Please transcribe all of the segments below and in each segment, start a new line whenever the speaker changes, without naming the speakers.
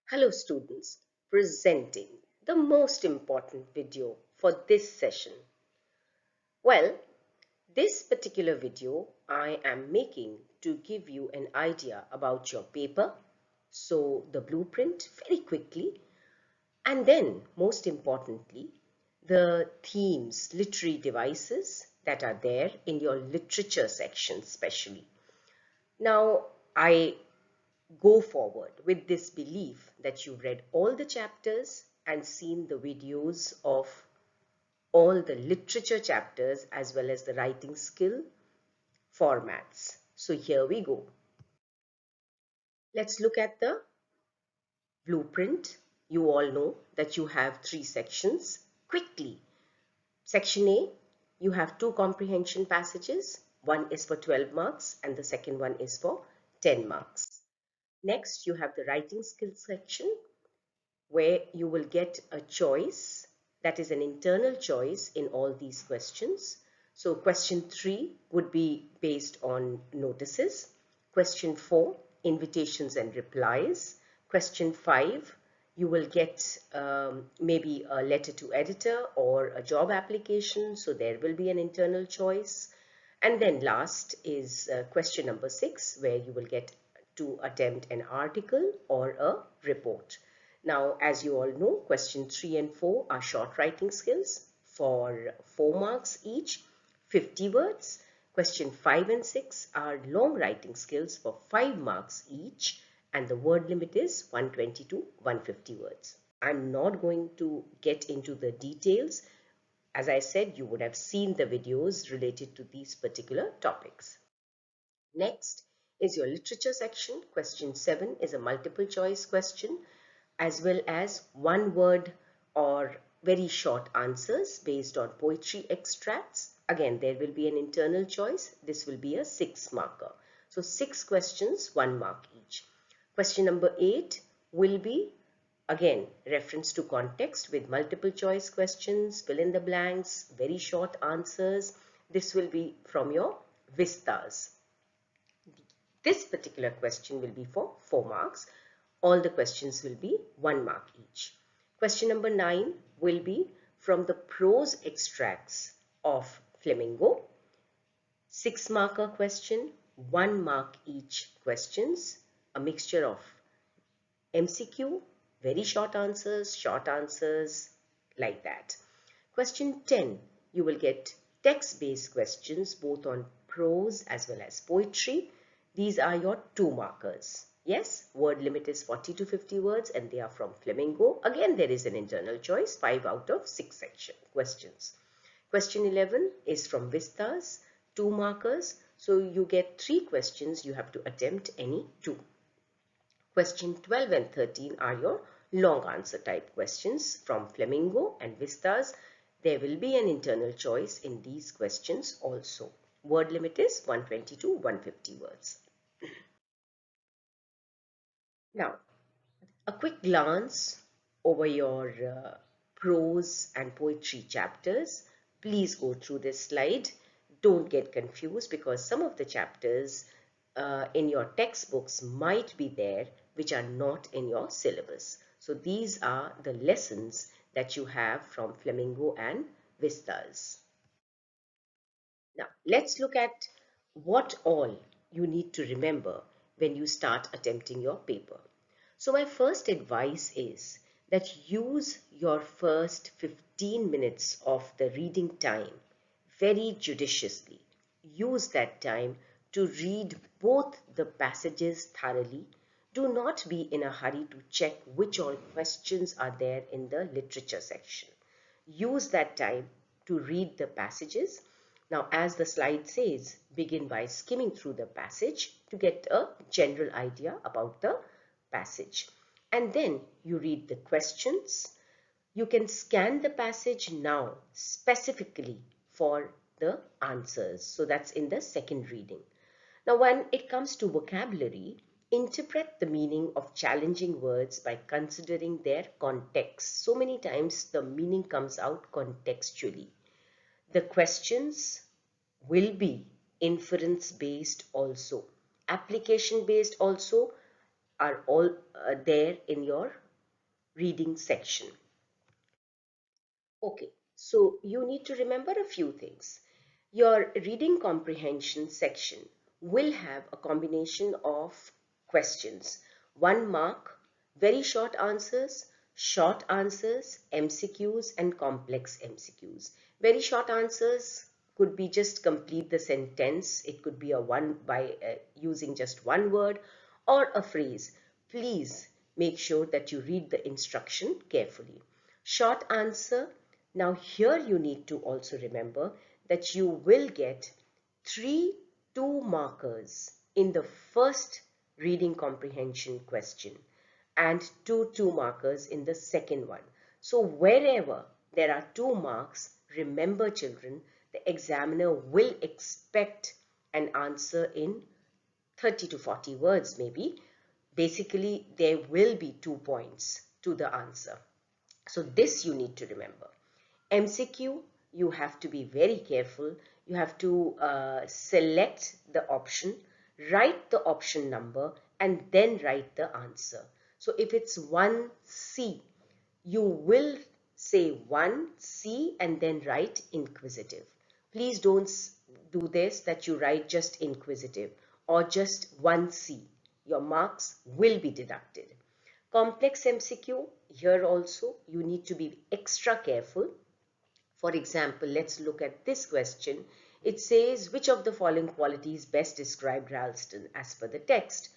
Hello students, presenting the most important video for this session. Well, this particular video I am making to give you an idea about your paper, so the blueprint very quickly, and then most importantly, the themes, literary devices that are there in your literature section especially. Now, I go forward with this belief that you've read all the chapters and seen the videos of all the literature chapters as well as the writing skill formats. So here we go. Let's look at the blueprint. You all know that you have 3 sections. Quickly, section A, you have 2 comprehension passages. One is for 12 marks and the second one is for 10 marks. Next, you have the writing skills section, where you will get a choice, that is an internal choice in all these questions. So question 3 would be based on notices. Question 4, invitations and replies. Question 5, you will get maybe a letter to editor or a job application. So there will be an internal choice. And then last is question number 6, where you will get to attempt an article or a report. Now, as you all know, question 3 and 4 are short writing skills for 4 marks each, 50 words. Question 5 and 6 are long writing skills for 5 marks each, and the word limit is 120 to 150 words. I'm not going to get into the details. As I said, you would have seen the videos related to these particular topics. Next is your literature section. Question 7 is a multiple choice question, as well as one word or very short answers based on poetry extracts. Again, there will be an internal choice. This will be a 6 marker. So 6 questions, 1 mark each. Question number 8 will be again reference to context with multiple choice questions, fill in the blanks, very short answers. This will be from your vistas. This particular question will be for 4 marks. All the questions will be 1 mark each. Question number 9 will be from the prose extracts of Flamingo. 6 marker question, 1 mark each questions, a mixture of MCQ, very short answers like that. Question 10, you will get text-based questions both on prose as well as poetry. These are your 2 markers. Yes, word limit is 40 to 50 words and they are from Flamingo. Again, there is an internal choice, 5 out of 6 section questions. Question 11 is from Vistas, 2 markers. So you get 3 questions, you have to attempt any 2. Question 12 and 13 are your long answer type questions from Flamingo and Vistas. There will be an internal choice in these questions also. Word limit is 120 to 150 words. Now, a quick glance over your prose and poetry chapters. Please go through this slide. Don't get confused because some of the chapters in your textbooks might be there which are not in your syllabus. So these are the lessons that you have from Flamingo and Vistas. Now let's look at what all you need to remember when you start attempting your paper. So my first advice is that use your first 15 minutes of the reading time very judiciously. Use that time to read both the passages thoroughly. Do not be in a hurry to check which all questions are there in the literature section. Use that time to read the passages. Now, as the slide says, begin by skimming through the passage to get a general idea about the passage. And then you read the questions. You can scan the passage now specifically for the answers. So that's in the second reading. Now, when it comes to vocabulary, interpret the meaning of challenging words by considering their context. So many times the meaning comes out contextually. The questions will be inference based also, application based also, are all there in your reading section. Okay, so you need to remember a few things. Your reading comprehension section will have a combination of questions. 1 mark, very short answers, MCQs, and complex MCQs. Very short answers could be just complete the sentence. It could be a one by using just one word or a phrase. Please make sure that you read the instruction carefully. Short answer. Now here you need to also remember that you will get 3 2 markers in the first reading comprehension question and 2 2 markers in the second one. So wherever there are 2 marks, remember children, the examiner will expect an answer in 30 to 40 words maybe. Basically, there will be 2 points to the answer. So this you need to remember. MCQ, you have to be very careful. You have to select the option, write the option number, and then write the answer. So if it's 1C, you will say 1C and then write inquisitive. Please don't do this that you write just inquisitive or just 1C. Your marks will be deducted. Complex MCQ, here also you need to be extra careful. For example, let's look at this question. It says, which of the following qualities best describe Ralston as per the text?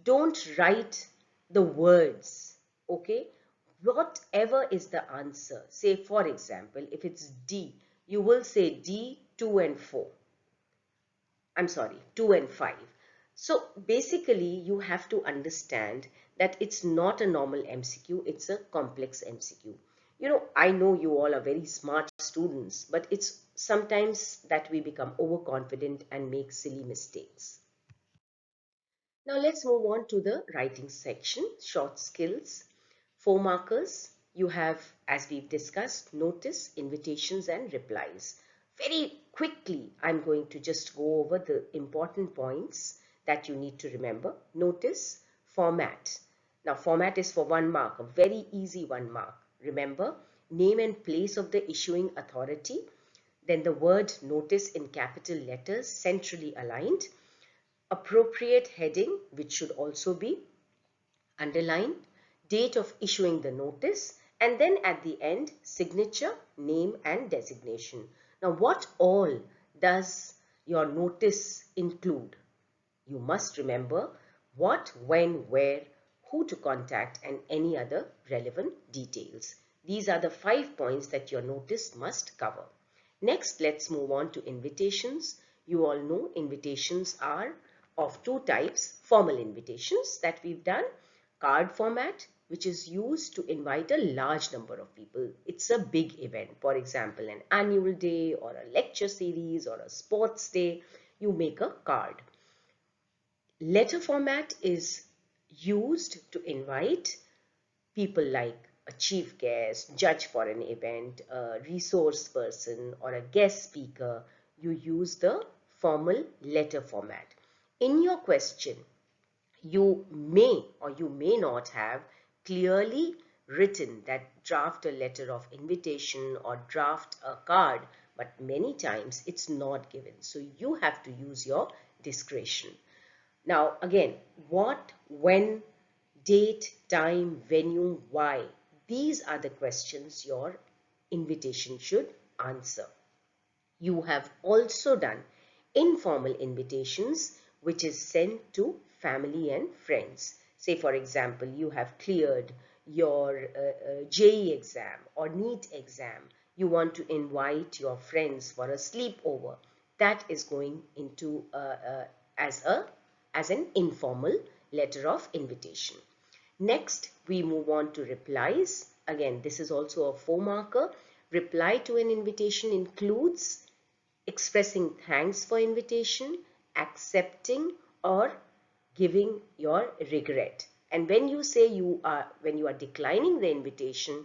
Don't write the words, okay? Whatever is the answer, say for example, if it's D, you will say D, 2 and 4. I'm sorry, 2 and 5. So basically you have to understand that it's not a normal MCQ, it's a complex MCQ. I know you all are very smart students, but it's sometimes that we become overconfident and make silly mistakes. Now let's move on to the writing section, short skills. 4 markers, you have, as we've discussed, notice, invitations, and replies. Very quickly, I'm going to just go over the important points that you need to remember. Notice, format. Now, format is for 1 mark, a very easy 1 mark. Remember, name and place of the issuing authority. Then the word notice in capital letters, centrally aligned. Appropriate heading, which should also be underlined, date of issuing the notice, and then at the end, signature, name, and designation. Now, what all does your notice include? You must remember what, when, where, who to contact, and any other relevant details. These are the 5 points that your notice must cover. Next, let's move on to invitations. You all know invitations are of 2 types. Formal invitations that we've done, card format, which is used to invite a large number of people. It's a big event. For example, an annual day or a lecture series or a sports day. You make a card. Letter format is used to invite people like a chief guest, judge for an event, a resource person, or a guest speaker. You use the formal letter format. In your question, you may or you may not have clearly written that draft a letter of invitation or draft a card, but many times it's not given. So you have to use your discretion. Now again, what, when, date, time, venue, why? These are the questions your invitation should answer. You have also done informal invitations, which is sent to family and friends. Say for example, you have cleared your JE exam or NEET exam. You want to invite your friends for a sleepover. That is going into as an informal letter of invitation. Next, we move on to replies. Again, this is also a 4 marker. Reply to an invitation includes expressing thanks for invitation, accepting, or giving your regret. And when you say when you are declining the invitation,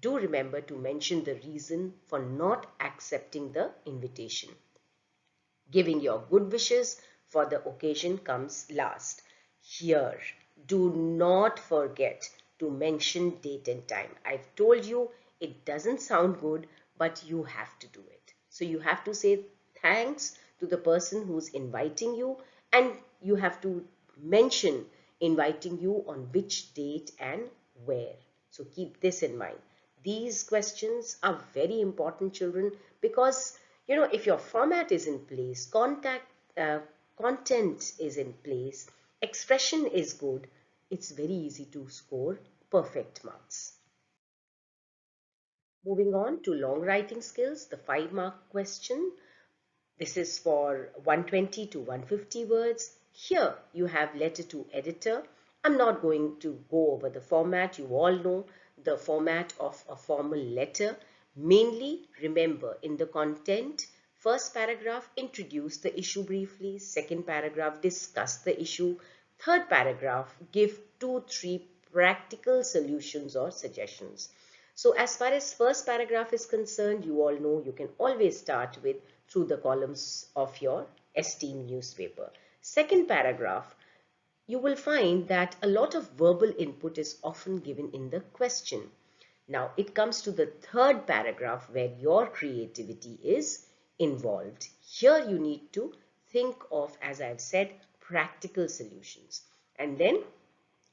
do remember to mention the reason for not accepting the invitation. Giving your good wishes for the occasion comes last. Here, do not forget to mention date and time. I've told you it doesn't sound good, but you have to do it. So you have to say thanks to the person who's inviting you, and you have to mention inviting you on which date and where. So keep this in mind. These questions are very important, children, because if your format is in place, content is in place, expression is good, it's very easy to score perfect marks. Moving on to long writing skills, the 5-mark question. This is for 120 to 150 words. Here you have letter to editor. I'm not going to go over the format. You all know the format of a formal letter. Mainly remember, in the content, first paragraph, introduce the issue briefly. Second paragraph, discuss the issue. Third paragraph, give 2-3 practical solutions or suggestions. So as far as first paragraph is concerned, you all know you can always start with through the columns of your esteemed newspaper. Second paragraph, you will find that a lot of verbal input is often given in the question. Now it comes to the third paragraph where your creativity is involved. Here you need to think of, as I've said, practical solutions. And then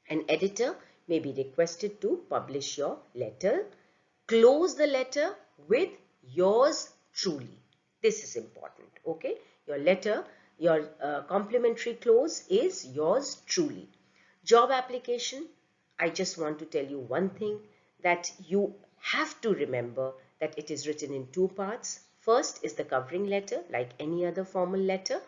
an editor may be requested to publish your letter. Close the letter with yours truly. This is important, okay? Your letter, your complimentary close is yours truly. Job application, I just want to tell you one thing, that you have to remember that it is written in 2 parts. First is the covering letter, like any other formal letter,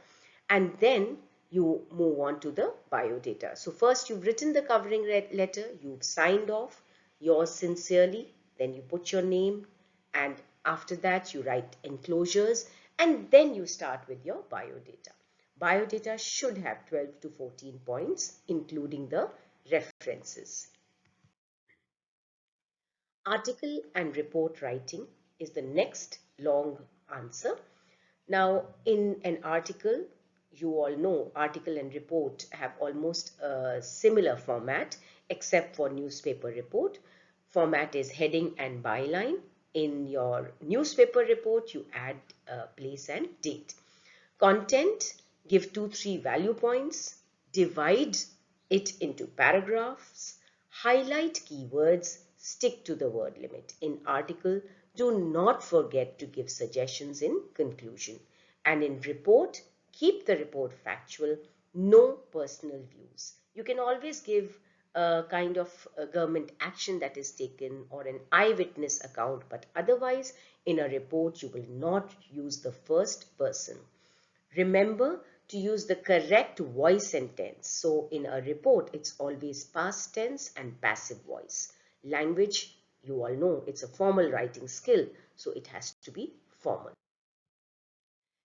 and then you move on to the biodata. So first you've written the covering letter, you've signed off, yours sincerely, then you put your name, and after that you write enclosures, and then you start with your biodata. Biodata should have 12 to 14 points, including the references. Article and report writing is the next long answer. Now, in an article, you all know article and report have almost a similar format, except for newspaper report. Format is heading and byline. In your newspaper report, you add place and date. Content, give 2-3 value points, divide it into paragraphs, highlight keywords, stick to the word limit. In article, do not forget to give suggestions in conclusion. And in report, keep the report factual, no personal views. You can always give a kind of a government action that is taken or an eyewitness account, but otherwise in a report you will not use the first person. Remember to use the correct voice and tense. So in a report, it's always past tense and passive voice. Language, you all know, it's a formal writing skill, so it has to be formal.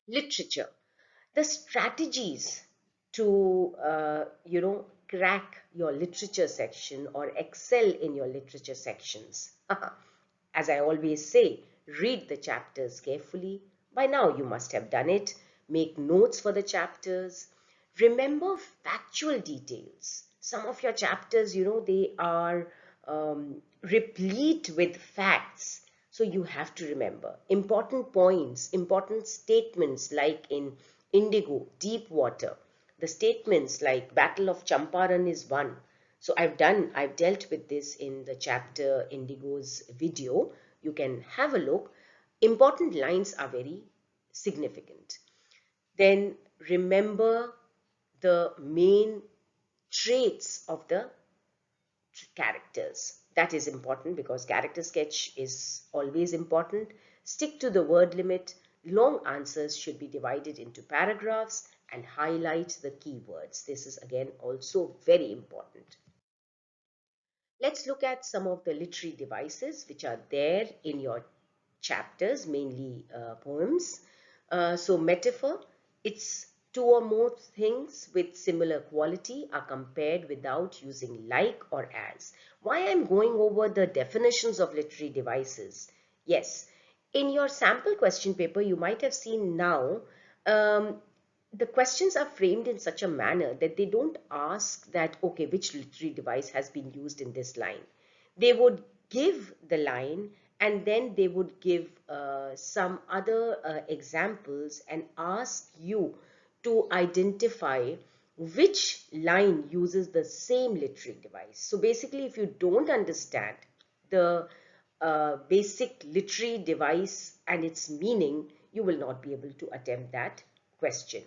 Literature. The strategies to, crack your literature section or excel in your literature sections. As I always say, read the chapters carefully. By now you must have done it. Make notes for the chapters. Remember factual details. Some of your chapters, they are replete with facts. So you have to remember important points, important statements like in Indigo, Deep Water. The statements like Battle of Champaran is won. So I've dealt with this in the chapter Indigo's video. You can have a look. Important lines are very significant. Then remember the main traits of the characters. That is important because character sketch is always important. Stick to the word limit. Long answers should be divided into paragraphs and highlight the keywords. This is again also very important. Let's look at some of the literary devices which are there in your chapters, mainly poems. So metaphor, it's 2 or more things with similar quality are compared without using like or as. Why I'm going over the definitions of literary devices? Yes, in your sample question paper, you might have seen now, the questions are framed in such a manner that they don't ask that, okay, which literary device has been used in this line. They would give the line and then they would give some other examples and ask you to identify which line uses the same literary device. So basically, if you don't understand the basic literary device and its meaning, you will not be able to attempt that question.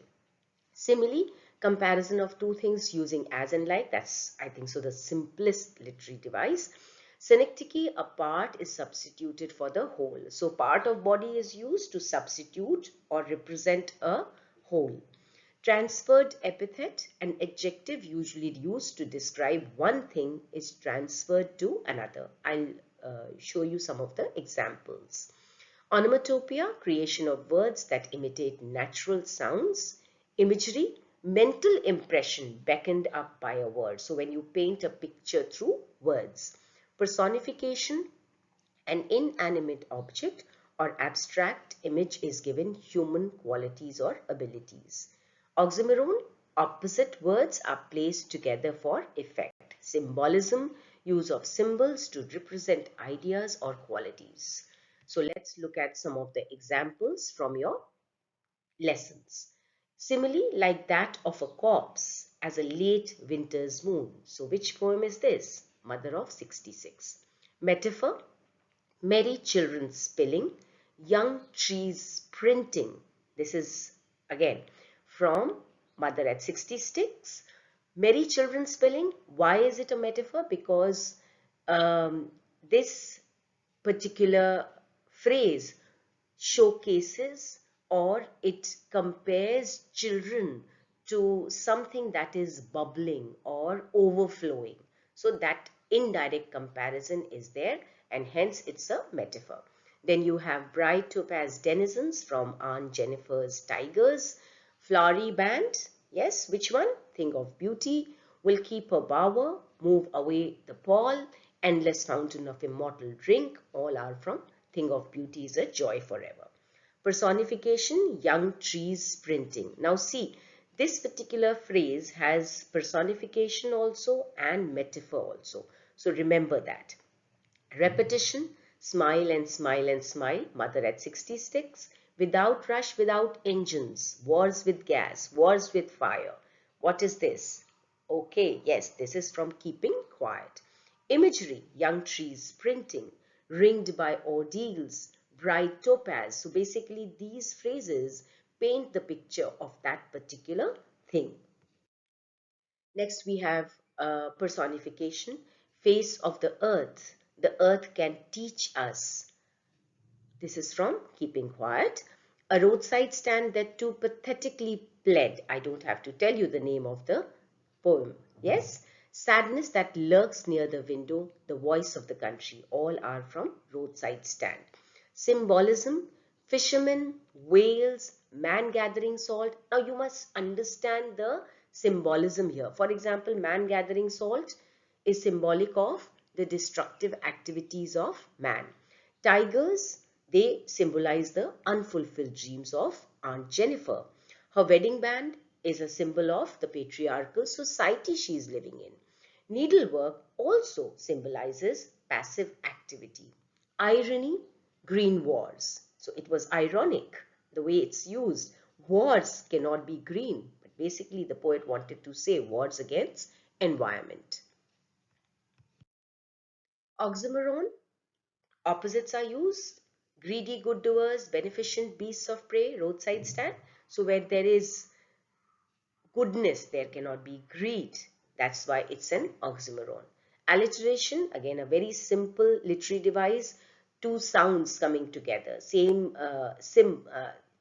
Similarly, comparison of two things using as and like, that's, I think so, the simplest literary device. Synecdoche, a part is substituted for the whole. So part of body is used to substitute or represent a whole. Transferred epithet, an adjective usually used to describe one thing, is transferred to another. I'll show you some of the examples. Onomatopoeia, creation of words that imitate natural sounds. Imagery, mental impression beckoned up by a word. So when you paint a picture through words. Personification, an inanimate object or abstract image is given human qualities or abilities. Oxymoron, opposite words are placed together for effect. Symbolism, use of symbols to represent ideas or qualities. So let's look at some of the examples from your lessons. Simile, like that of a corpse as a late winter's moon. So which poem is this? Mother of 66. Metaphor, merry children spilling, young trees sprinting. This is again from Mother at 66. Merry children spilling. Why is it a metaphor? Because this particular phrase showcases or it compares children to something that is bubbling or overflowing. So that indirect comparison is there and hence it's a metaphor. Then you have bright topaz denizens from Aunt Jennifer's Tigers. Flowery band, yes, which one? Think of beauty. Will keep her bower, move away the pall. Endless fountain of immortal drink, all are from Think of Beauty is a Joy Forever. Personification, young trees sprinting. Now see, this particular phrase has personification also and metaphor also. So remember that. Repetition, smile and smile and smile, Mother at 66. Without rush, without engines, wars with gas, wars with fire. What is this? Okay, yes, this is from Keeping Quiet. Imagery, young trees sprinting, ringed by ordeals, bright topaz. So basically these phrases paint the picture of that particular thing. Next we have personification, face of the earth. The earth can teach us. This is from Keeping Quiet. A roadside stand that too pathetically pled. I don't have to tell you the name of the poem. Yes? Sadness that lurks near the window, the voice of the country. All are from Roadside Stand. Symbolism, fishermen, whales, man gathering salt. Now you must understand the symbolism here. For example, man gathering salt is symbolic of the destructive activities of man. Tigers, they symbolize the unfulfilled dreams of Aunt Jennifer. Her wedding band is a symbol of the patriarchal society she is living in. Needlework also symbolizes passive activity. Irony, green wars. So it was ironic the way it's used. Wars cannot be green, but basically the poet wanted to say wars against environment. Oxymoron, opposites are used. Greedy good doers, beneficent beasts of prey, roadside stand. So where there is goodness, there cannot be greed. That's why it's an oxymoron. Alliteration, again a very simple literary device. Two sounds coming together, same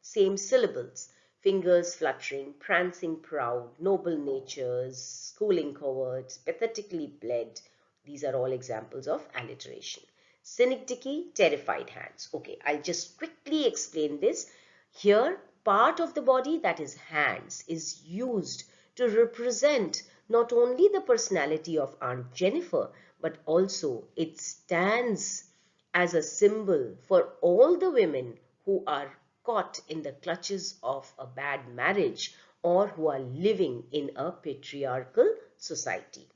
syllables. Fingers fluttering, prancing proud, noble natures, schooling cowards, pathetically bled. These are all examples of alliteration. Synecdoche, terrified hands. Okay, I'll just quickly explain this. Here, part of the body, that is hands, is used to represent not only the personality of Aunt Jennifer, but also it stands as a symbol for all the women who are caught in the clutches of a bad marriage or who are living in a patriarchal society.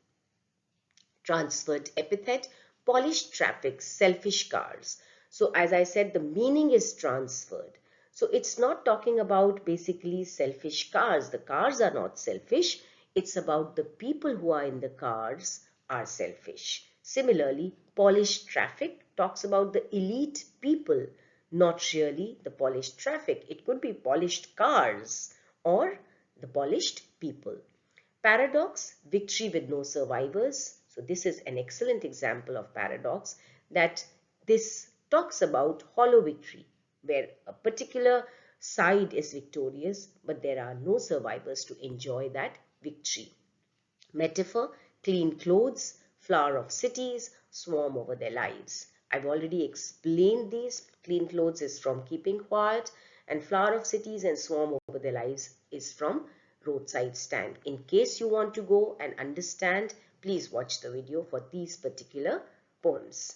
Transferred epithet, polished traffic, selfish cars. So as I said, the meaning is transferred. So it's not talking about basically selfish cars. The cars are not selfish. It's about the people who are in the cars are selfish. Similarly, polished traffic talks about the elite people, not really the polished traffic. It could be polished cars or the polished people. Paradox, victory with no survivors. So this is an excellent example of paradox, that this talks about hollow victory, where a particular side is victorious, but there are no survivors to enjoy that victory. Metaphor, clean clothes, flower of cities, swarm over their lives. I've already explained these. Clean clothes is from Keeping Quiet, and flower of cities and swarm over their lives is from Roadside Stand. In case you want to go and understand, please watch the video for these particular poems.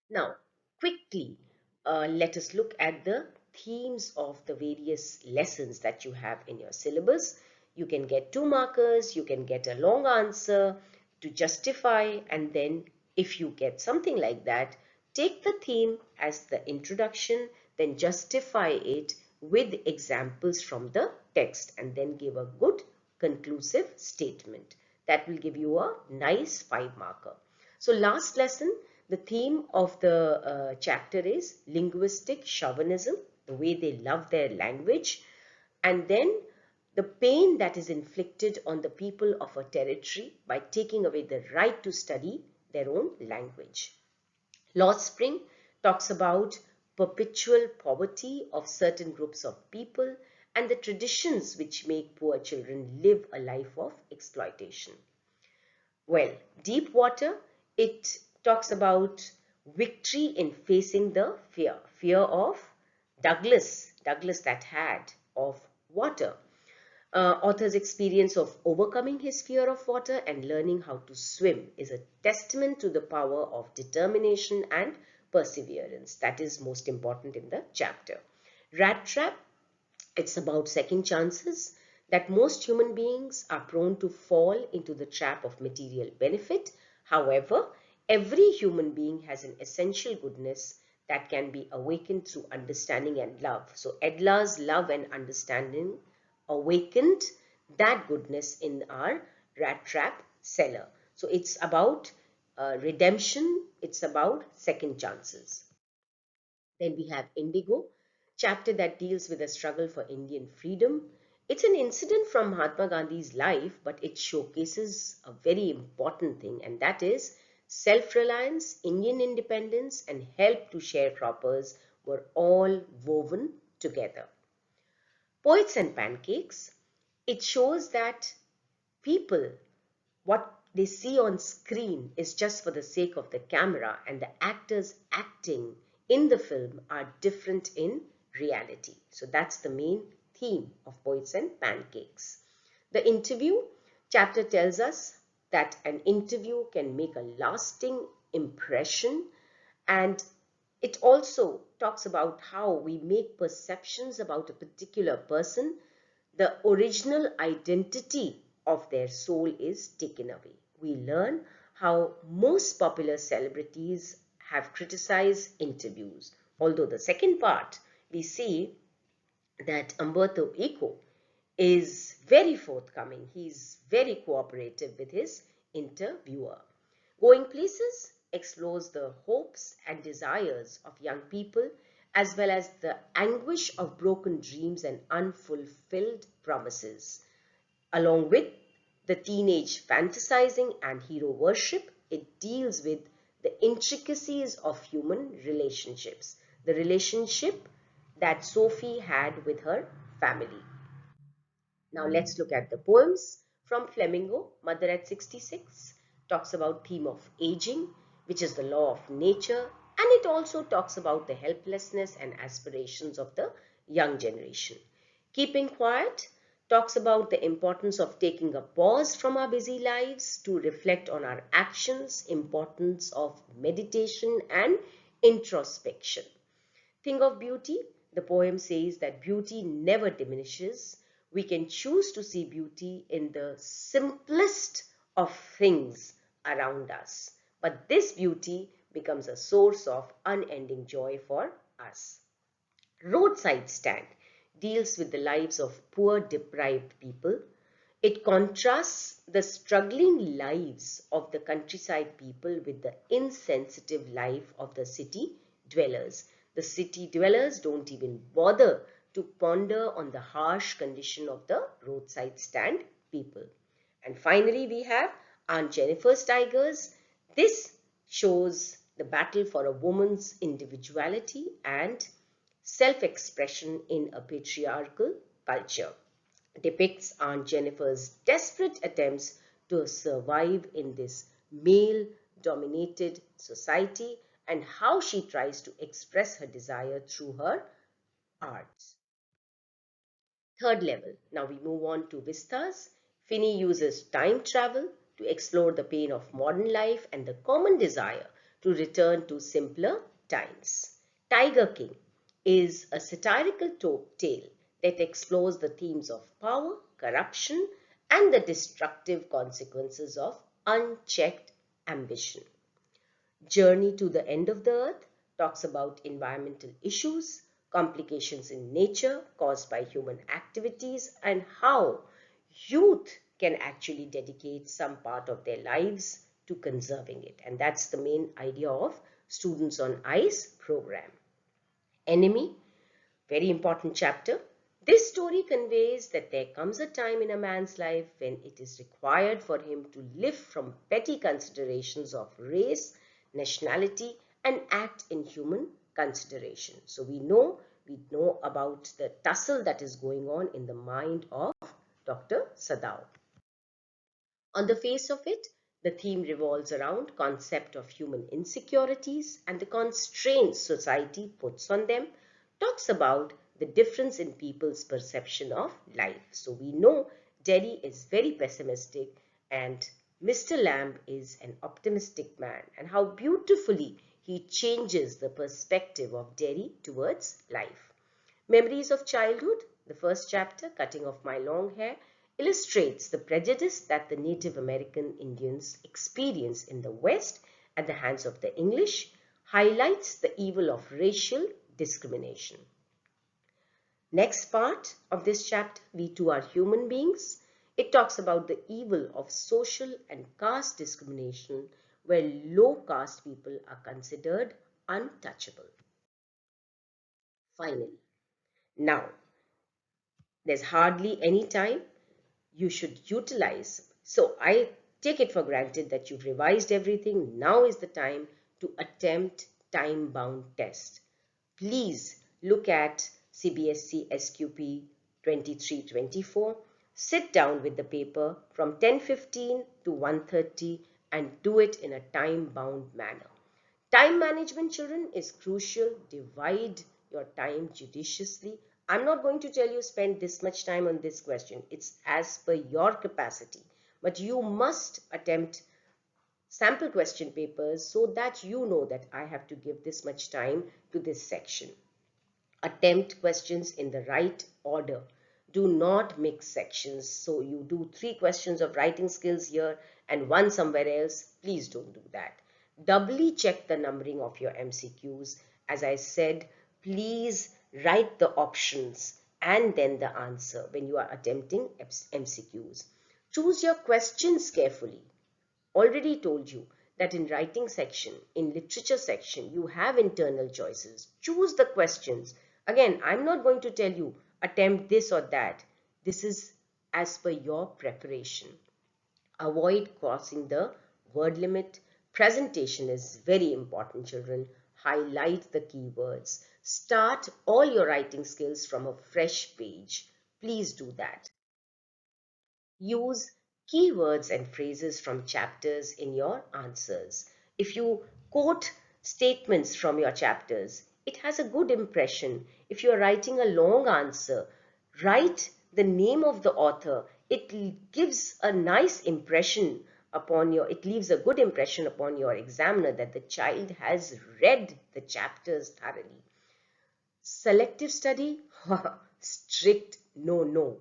Now, quickly, let us look at the themes of the various lessons that you have in your syllabus. You can get 2 markers, you can get a long answer to justify, and then if you get something like that, take the theme as the introduction, then justify it with examples from the text, and then give a good conclusive statement. That will give you a nice 5 marker. So last lesson, the theme of the chapter is linguistic chauvinism, the way they love their language, and then the pain that is inflicted on the people of a territory by taking away the right to study their own language. Lost Spring talks about perpetual poverty of certain groups of people and the traditions which make poor children live a life of exploitation. Well, Deep Water, it talks about victory in facing the fear of Douglas that had of water. Author's experience of overcoming his fear of water and learning how to swim is a testament to the power of determination and perseverance. That is most important in the chapter. Rat Trap, it's about second chances, that most human beings are prone to fall into the trap of material benefit. However, every human being has an essential goodness that can be awakened through understanding and love. So Edla's love and understanding awakened that goodness in our rat trap seller. So it's about redemption, it's about second chances. Then we have Indigo, chapter that deals with the struggle for Indian freedom. It's an incident from Mahatma Gandhi's life, but it showcases a very important thing, and that is self-reliance, Indian independence, and help to sharecroppers were all woven together. Poets and Pancakes, it shows that people, what they see on screen is just for the sake of the camera, and the actors acting in the film are different in reality. So that's the main theme of Poets and Pancakes. The interview chapter tells us that an interview can make a lasting impression, and it also talks about how we make perceptions about a particular person. The original identity of their soul is taken away. We learn how most popular celebrities have criticized interviews. Although the second part, we see that Umberto Eco is very forthcoming. He's very cooperative with his interviewer. Going Places explores the hopes and desires of young people as well as the anguish of broken dreams and unfulfilled promises. Along with the teenage fantasizing and hero worship, it deals with the intricacies of human relationships, the relationship that Sophie had with her family. Now let's look at the poems. From Flamingo, Mother at 66 talks about theme of aging, which is the law of nature, and it also talks about the helplessness and aspirations of the young generation. Keeping Quiet talks about the importance of taking a pause from our busy lives to reflect on our actions, importance of meditation and introspection. Think of Beauty, the poem says that beauty never diminishes We can choose to see beauty in the simplest of things around us. But this beauty becomes a source of unending joy for us. Roadside Stand deals with the lives of poor, deprived people. It contrasts the struggling lives of the countryside people with the insensitive life of the city dwellers. The city dwellers don't even bother to ponder on the harsh condition of the roadside stand people. And finally, we have Aunt Jennifer's Tigers. This shows the battle for a woman's individuality and self-expression in a patriarchal culture. Depicts Aunt Jennifer's desperate attempts to survive in this male-dominated society and how she tries to express her desire through her arts. Third level. Now we move on to Vistas. Finney uses time travel to explore the pain of modern life and the common desire to return to simpler times. Tiger King is a satirical tale that explores the themes of power, corruption, and the destructive consequences of unchecked ambition. Journey to the End of the Earth talks about environmental issues, complications in nature caused by human activities, and how youth can actually dedicate some part of their lives to conserving it. And that's the main idea of Students on Ice program. Enemy, very important chapter. This story conveys that there comes a time in a man's life when it is required for him to live from petty considerations of race, nationality, and act in human consideration. So we know about the tussle that is going on in the mind of Dr. Sadao. On the face of it, the theme revolves around concept of human insecurities and the constraints society puts on them, talks about the difference in people's perception of life. So we know Delhi is very pessimistic and Mr. Lamb is an optimistic man, and how beautifully he changes the perspective of Delhi towards life. Memories of Childhood, the first chapter, Cutting Off My Long Hair, illustrates the prejudice that the Native American Indians experience in the West at the hands of the English, highlights the evil of racial discrimination. Next part of this chapter, We Too Are Human Beings. It talks about the evil of social and caste discrimination where low caste people are considered untouchable. Finally, now there's hardly any time you should utilize. So I take it for granted that you've revised everything. Now is the time to attempt time-bound test. Please look at CBSE SQP 23-24. Sit down with the paper from 10:15 to 1:30 and do it in a time-bound manner. Time management, children, is crucial. Divide your time judiciously. I'm not going to tell you spend this much time on this question. It's as per your capacity. But you must attempt sample question papers so that you know that I have to give this much time to this section. Attempt questions in the right order. Do not mix sections. So you do 3 questions of writing skills here and 1 somewhere else. Please don't do that. Doubly check the numbering of your MCQs. As I said, please write the options and then the answer when you are attempting MCQs. Choose your questions carefully. Already told you that in writing section, in literature section, you have internal choices. Choose the questions. Again, I'm not going to tell you attempt this or that. This is as per your preparation. Avoid crossing the word limit. Presentation is very important, children. Highlight the keywords. Start all your writing skills from a fresh page. Please do that. Use keywords and phrases from chapters in your answers. If you quote statements from your chapters, it has a good impression. If you are writing a long answer, write the name of the author. It gives a nice impression upon it leaves a good impression upon your examiner that the child has read the chapters thoroughly. Selective study, strict no.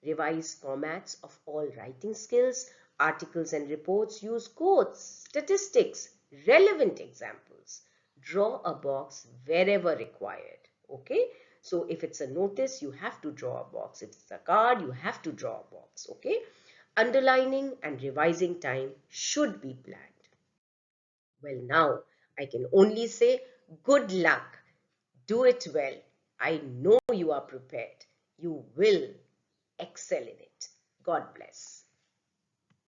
Revise formats of all writing skills. Articles and reports use quotes, statistics, relevant examples. Draw a box wherever required. Okay? So if it's a notice, you have to draw a box. If it's a card, you have to draw a box. Okay? Underlining and revising time should be planned. Well, now I can only say good luck. Do it well. I know you are prepared. You will excel in it. God bless.